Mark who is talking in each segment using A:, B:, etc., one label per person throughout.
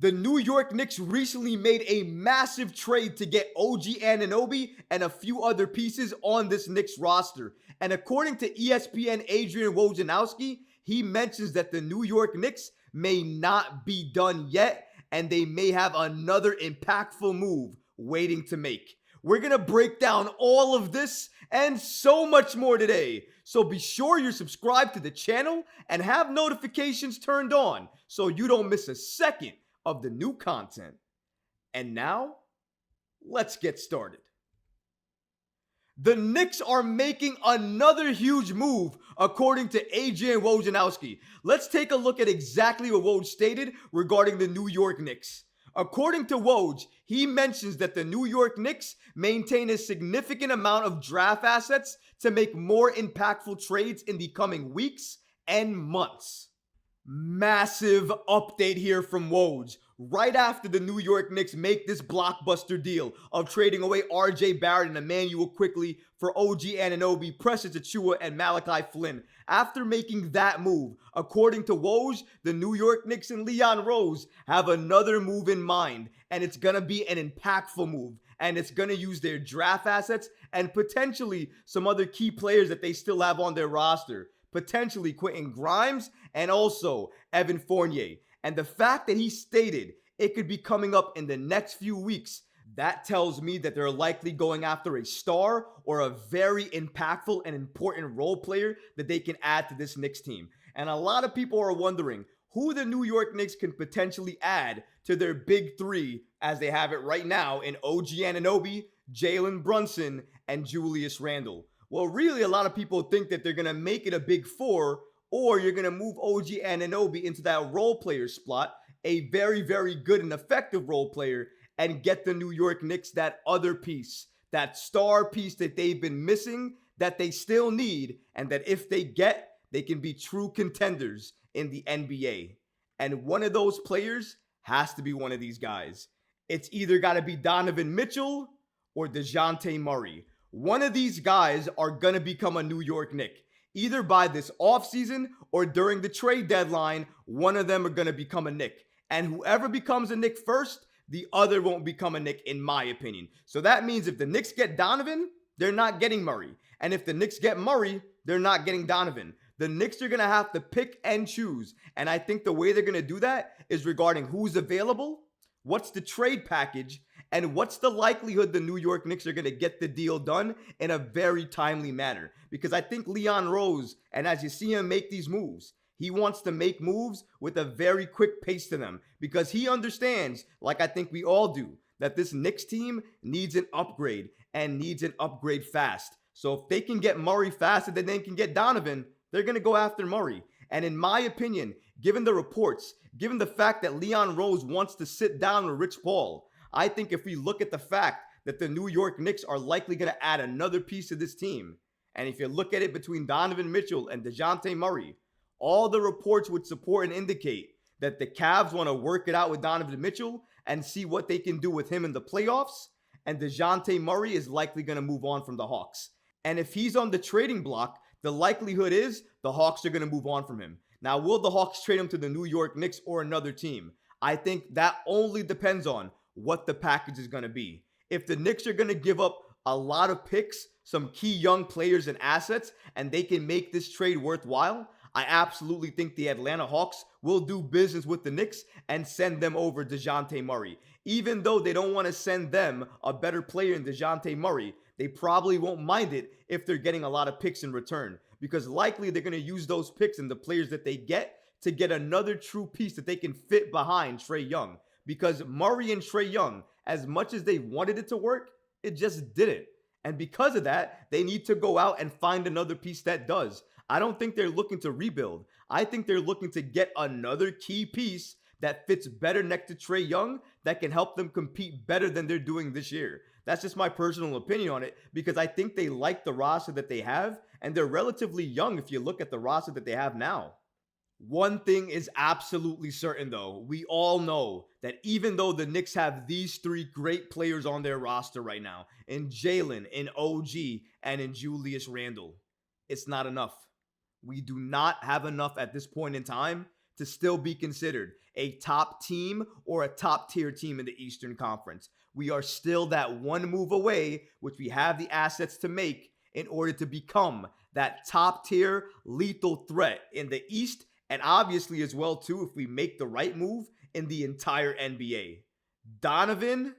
A: The New York Knicks recently made a massive trade to get OG Anunoby and a few other pieces on this Knicks roster. And according to ESPN Adrian Wojnarowski, he mentions that the New York Knicks may not be done yet, and they may have another impactful move waiting to make. We're going to break down all of this and so much more today. So be sure you're subscribed to the channel and have notifications turned on so you don't miss a second of the new content. And now, let's get started. The Knicks are making another huge move, according to Adrian Wojnarowski. Let's take a look at exactly what Woj stated regarding the New York Knicks. According to Woj, he mentions that the New York Knicks maintain a significant amount of draft assets to make more impactful trades in the coming weeks and months. Massive update here from Woj. Right after the New York Knicks make this blockbuster deal of trading away RJ Barrett and Emmanuel Quickley for OG Anunoby, Precious Achiuwa, and Malachi Flynn. After making that move, according to Woj, the New York Knicks and Leon Rose have another move in mind, and it's going to be an impactful move, and it's going to use their draft assets and potentially some other key players that they still have on their roster, potentially Quentin Grimes and also Evan Fournier. And the fact that he stated it could be coming up in the next few weeks, that tells me that they're likely going after a star or a very impactful and important role player that they can add to this Knicks team. And a lot of people are wondering who the New York Knicks can potentially add to their big three as they have it right now in OG Anunoby, Jalen Brunson, and Julius Randle. Well, really, a lot of people think that they're going to make it a big four, or you're going to move OG Anunoby into that role player spot, a very, very good and effective role player, and get the New York Knicks that other piece, that star piece that they've been missing, that they still need, and that if they get, they can be true contenders in the NBA. And one of those players has to be one of these guys. It's either got to be Donovan Mitchell or Dejounte Murray. One of these guys are going to become a New York Knick. Either by this offseason or during the trade deadline, one of them are going to become a Knick. And whoever becomes a Knick first, the other won't become a Knick, in my opinion. So that means if the Knicks get Donovan, they're not getting Murray. And if the Knicks get Murray, they're not getting Donovan. The Knicks are going to have to pick and choose. And I think the way they're going to do that is regarding who's available, what's the trade package, and what's the likelihood the New York Knicks are going to get the deal done in a very timely manner. Because I think Leon Rose, and as you see him make these moves, he wants to make moves with a very quick pace to them. Because he understands, like I think we all do, that this Knicks team needs an upgrade and needs an upgrade fast. So if they can get Murray faster than they can get Donovan, they're going to go after Murray. And in my opinion, given the reports, given the fact that Leon Rose wants to sit down with Rich Paul, I think if we look at the fact that the New York Knicks are likely going to add another piece to this team, and if you look at it between Donovan Mitchell and Dejounte Murray, all the reports would support and indicate that the Cavs want to work it out with Donovan Mitchell and see what they can do with him in the playoffs, and Dejounte Murray is likely going to move on from the Hawks. And if he's on the trading block, the likelihood is the Hawks are going to move on from him. Now, will the Hawks trade him to the New York Knicks or another team? I think that only depends on what the package is going to be. If the Knicks are going to give up a lot of picks, some key young players and assets, and they can make this trade worthwhile, I absolutely think the Atlanta Hawks will do business with the Knicks and send them over Dejounte Murray. Even though they don't want to send them a better player in Dejounte Murray, they probably won't mind it if they're getting a lot of picks in return, because likely they're going to use those picks and the players that they get to get another true piece that they can fit behind Trae Young. Because Murray and Trae Young, as much as they wanted it to work, it just didn't. And because of that, they need to go out and find another piece that does. I don't think they're looking to rebuild. I think they're looking to get another key piece that fits better next to Trae Young that can help them compete better than they're doing this year. That's just my personal opinion on it, because I think they like the roster that they have, and they're relatively young if you look at the roster that they have now. One thing is absolutely certain, though. We all know that even though the Knicks have these three great players on their roster right now, in Jalen, in OG, and in Julius Randle, it's not enough. We do not have enough at this point in time to still be considered a top team or a top tier team in the Eastern Conference. We are still that one move away, which we have the assets to make in order to become that top tier lethal threat in the East, and obviously as well too, if we make the right move, in the entire NBA. Donovan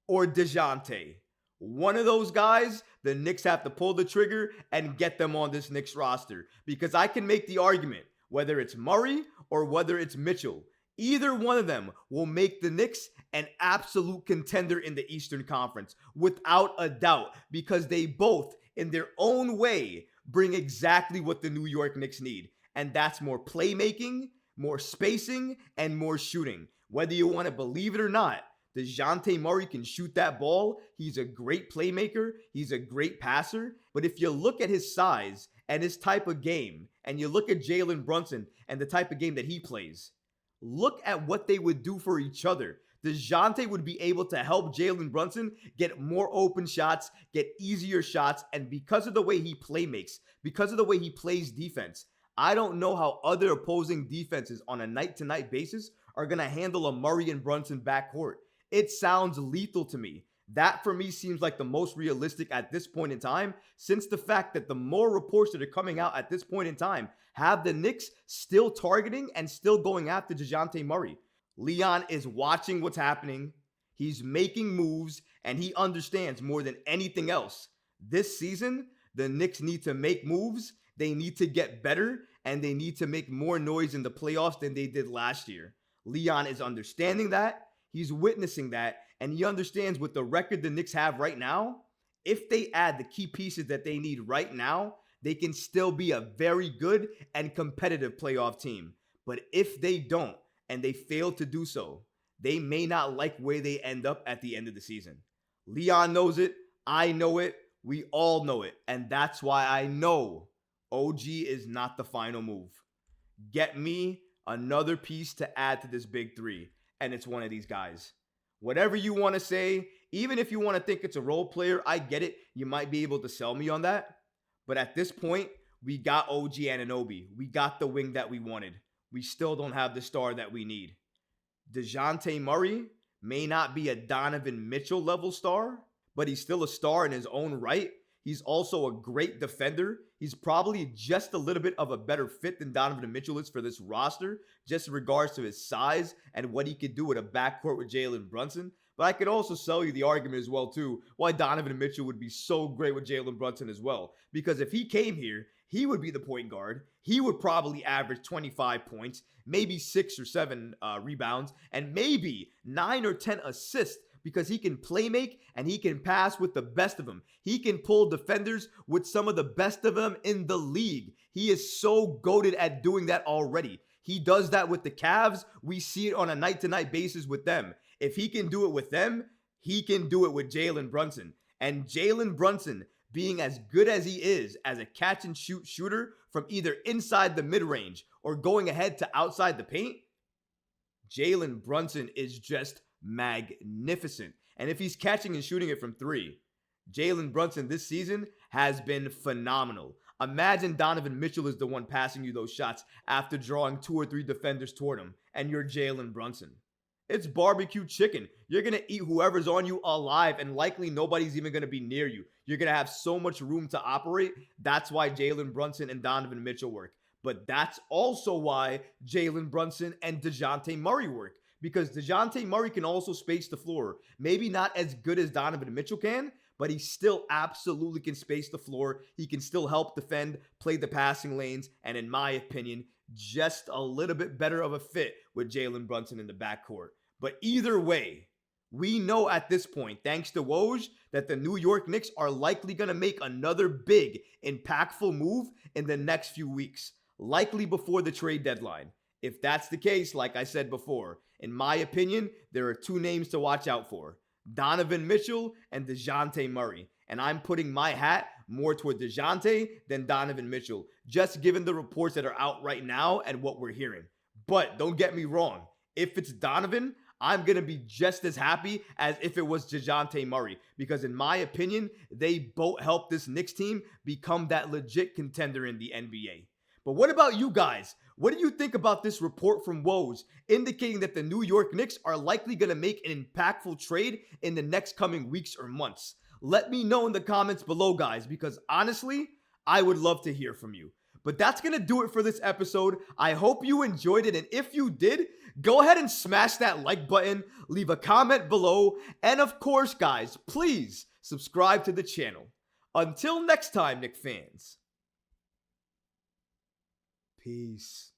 A: or Dejounte. One of those guys, the Knicks have to pull the trigger and get them on this Knicks roster. Because I can make the argument, whether it's Murray or whether it's Mitchell, either one of them will make the Knicks an absolute contender in the Eastern Conference, without a doubt, because they both, in their own way, bring exactly what the New York Knicks need. And that's more playmaking, more spacing, and more shooting. Whether you want to believe it or not, Dejounte Murray can shoot that ball. He's a great playmaker. He's a great passer. But if you look at his size and his type of game, and you look at Jalen Brunson and the type of game that he plays, look at what they would do for each other. Dejounte would be able to help Jalen Brunson get more open shots, get easier shots, and because of the way he playmakes, because of the way he plays defense, I don't know how other opposing defenses on a night-to-night basis are going to handle a Murray and Brunson backcourt. It sounds lethal to me. That, for me, seems like the most realistic at this point in time, since the fact that the more reports that are coming out at this point in time have the Knicks still targeting and still going after Dejounte Murray. Leon is watching what's happening. He's making moves, and he understands more than anything else. This season, the Knicks need to make moves. They need to get better, and they need to make more noise in the playoffs than they did last year. Leon is understanding that. He's witnessing that, and he understands with the record the Knicks have right now, if they add the key pieces that they need right now, they can still be a very good and competitive playoff team. But if they don't, and they fail to do so, they may not like where they end up at the end of the season. Leon knows it. I know it. We all know it. And that's why I know OG is not the final move. Get me another piece to add to this big three, and it's one of these guys. Whatever you want to say, even if you want to think it's a role player, I get it. You might be able to sell me on that. But at this point, we got OG Anunoby. We got the wing that we wanted. We still don't have the star that we need. Dejounte Murray may not be a Donovan Mitchell level star, but he's still a star in his own right. He's also a great defender. He's probably just a little bit of a better fit than Donovan Mitchell is for this roster, just in regards to his size and what he could do with a backcourt with Jalen Brunson. But I could also sell you the argument as well, too, why Donovan Mitchell would be so great with Jalen Brunson as well. Because if he came here, he would be the point guard. He would probably average 25 points, maybe 6 or 7 rebounds, and maybe 9 or 10 assists, because he can play make and he can pass with the best of them. He can pull defenders with some of the best of them in the league. He is so goated at doing that already. He does that with the Cavs. We see it on a night-to-night basis with them. If he can do it with them, he can do it with Jalen Brunson. And Jalen Brunson, being as good as he is as a catch-and-shoot shooter from either inside the mid-range or going ahead to outside the paint, Jalen Brunson is just magnificent. And if he's catching and shooting it from 3, Jalen Brunson this season has been phenomenal. Imagine Donovan Mitchell is the one passing you those shots after drawing 2 or 3 defenders toward him, and you're Jalen Brunson. It's barbecue chicken. You're going to eat whoever's on you alive, and likely nobody's even going to be near you. You're going to have so much room to operate. That's why Jalen Brunson and Donovan Mitchell work. But that's also why Jalen Brunson and Dejounte Murray work. Because Dejounte Murray can also space the floor. Maybe not as good as Donovan Mitchell can, but he still absolutely can space the floor. He can still help defend, play the passing lanes, and in my opinion, just a little bit better of a fit with Jalen Brunson in the backcourt. But either way, we know at this point, thanks to Woj, that the New York Knicks are likely going to make another big, impactful move in the next few weeks, likely before the trade deadline. If that's the case, like I said before, in my opinion, there are 2 names to watch out for: Donovan Mitchell and Dejounte Murray. And I'm putting my hat more toward Dejounte than Donovan Mitchell, just given the reports that are out right now and what we're hearing. But don't get me wrong. If it's Donovan, I'm going to be just as happy as if it was Dejounte Murray, because in my opinion, they both help this Knicks team become that legit contender in the NBA. But what about you guys? What do you think about this report from Woj indicating that the New York Knicks are likely going to make an impactful trade in the next coming weeks or months? Let me know in the comments below, guys, because honestly, I would love to hear from you. But that's going to do it for this episode. I hope you enjoyed it, and if you did, go ahead and smash that like button, leave a comment below, and of course, guys, please subscribe to the channel. Until next time, Knicks fans. Peace.